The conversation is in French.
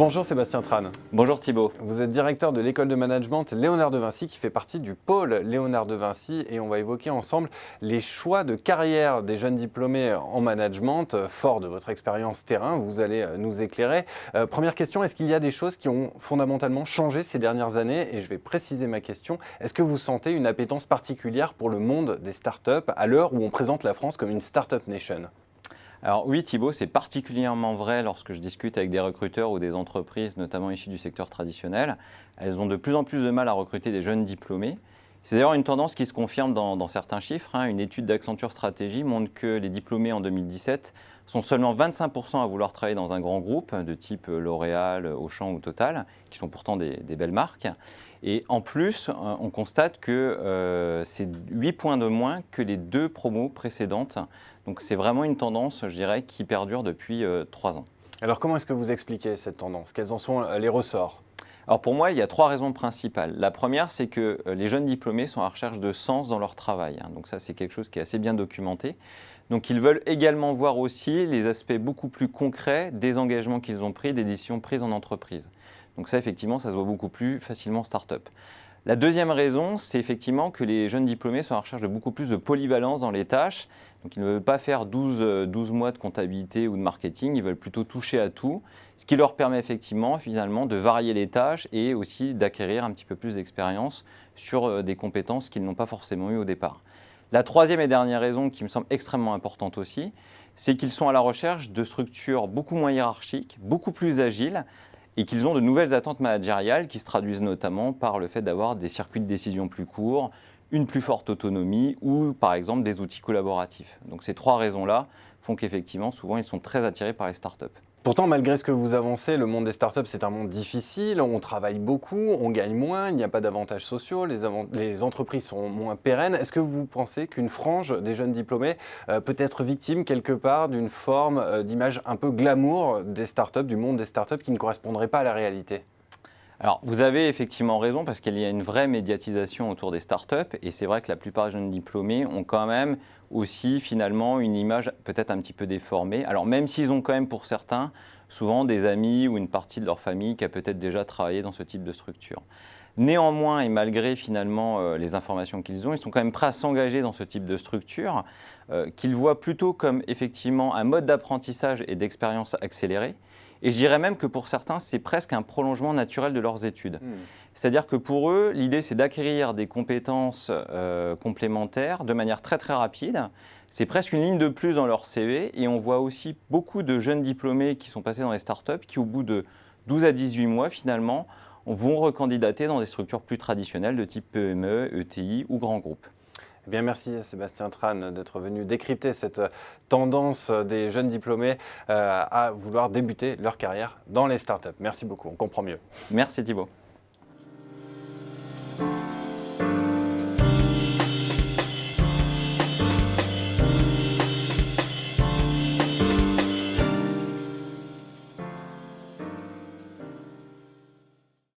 Bonjour Sébastien Tran. Bonjour Thibault. Vous êtes directeur de l'école de management Léonard de Vinci qui fait partie du pôle Léonard de Vinci et on va évoquer ensemble les choix de carrière des jeunes diplômés en management. Fort de votre expérience terrain, vous allez nous éclairer. Première question, est-ce qu'il y a des choses qui ont fondamentalement changé ces dernières années? Et je vais préciser ma question. Est-ce que vous sentez une appétence particulière pour le monde des startups à l'heure où on présente la France comme une startup nation? Alors oui Thibault, c'est particulièrement vrai lorsque je discute avec des recruteurs ou des entreprises, notamment issues du secteur traditionnel. Elles ont de plus en plus de mal à recruter des jeunes diplômés. C'est d'ailleurs une tendance qui se confirme dans certains chiffres. Une étude d'Accenture Stratégie montre que les diplômés en 2017 sont seulement 25% à vouloir travailler dans un grand groupe de type L'Oréal, Auchan ou Total, qui sont pourtant des belles marques. Et en plus, on constate que c'est 8 points de moins que les 2 promos précédentes. Donc c'est vraiment une tendance, je dirais, qui perdure depuis 3 ans. Alors comment est-ce que vous expliquez cette tendance? Quels en sont les ressorts? Alors pour moi, il y a 3 raisons principales. La première, c'est que les jeunes diplômés sont à la recherche de sens dans leur travail. Donc ça, c'est quelque chose qui est assez bien documenté. Donc ils veulent également voir aussi les aspects beaucoup plus concrets des engagements qu'ils ont pris, des décisions prises en entreprise. Donc ça, effectivement, ça se voit beaucoup plus facilement en start-up. La deuxième raison, c'est effectivement que les jeunes diplômés sont à la recherche de beaucoup plus de polyvalence dans les tâches. Donc ils ne veulent pas faire 12 mois de comptabilité ou de marketing, ils veulent plutôt toucher à tout, ce qui leur permet effectivement, finalement, de varier les tâches et aussi d'acquérir un petit peu plus d'expérience sur des compétences qu'ils n'ont pas forcément eues au départ. La troisième et dernière raison, qui me semble extrêmement importante aussi, c'est qu'ils sont à la recherche de structures beaucoup moins hiérarchiques, beaucoup plus agiles, et qu'ils ont de nouvelles attentes managériales qui se traduisent notamment par le fait d'avoir des circuits de décision plus courts, une plus forte autonomie ou par exemple des outils collaboratifs. Donc ces 3 raisons-là font qu'effectivement, souvent, ils sont très attirés par les startups. Pourtant, malgré ce que vous avancez, le monde des startups, c'est un monde difficile, on travaille beaucoup, on gagne moins, il n'y a pas d'avantages sociaux, les entreprises sont moins pérennes. Est-ce que vous pensez qu'une frange des jeunes diplômés peut être victime quelque part d'une forme d'image un peu glamour des startups, du monde des startups qui ne correspondrait pas à la réalité? Alors, vous avez effectivement raison parce qu'il y a une vraie médiatisation autour des startups et c'est vrai que la plupart des jeunes diplômés ont quand même aussi finalement une image peut-être un petit peu déformée. Alors, même s'ils ont quand même pour certains souvent des amis ou une partie de leur famille qui a peut-être déjà travaillé dans ce type de structure. Néanmoins, et malgré finalement les informations qu'ils ont, ils sont quand même prêts à s'engager dans ce type de structure qu'ils voient plutôt comme effectivement un mode d'apprentissage et d'expérience accélérée. Et je dirais même que pour certains, c'est presque un prolongement naturel de leurs études. C'est-à-dire que pour eux, l'idée, c'est d'acquérir des compétences complémentaires de manière très très rapide. C'est presque une ligne de plus dans leur CV. Et on voit aussi beaucoup de jeunes diplômés qui sont passés dans les startups qui, au bout de 12 à 18 mois, finalement, vont recandidater dans des structures plus traditionnelles de type PME, ETI ou grands groupes. Eh bien, merci Sébastien Tran d'être venu décrypter cette tendance des jeunes diplômés à vouloir débuter leur carrière dans les startups. Merci beaucoup, on comprend mieux. Merci Thibault.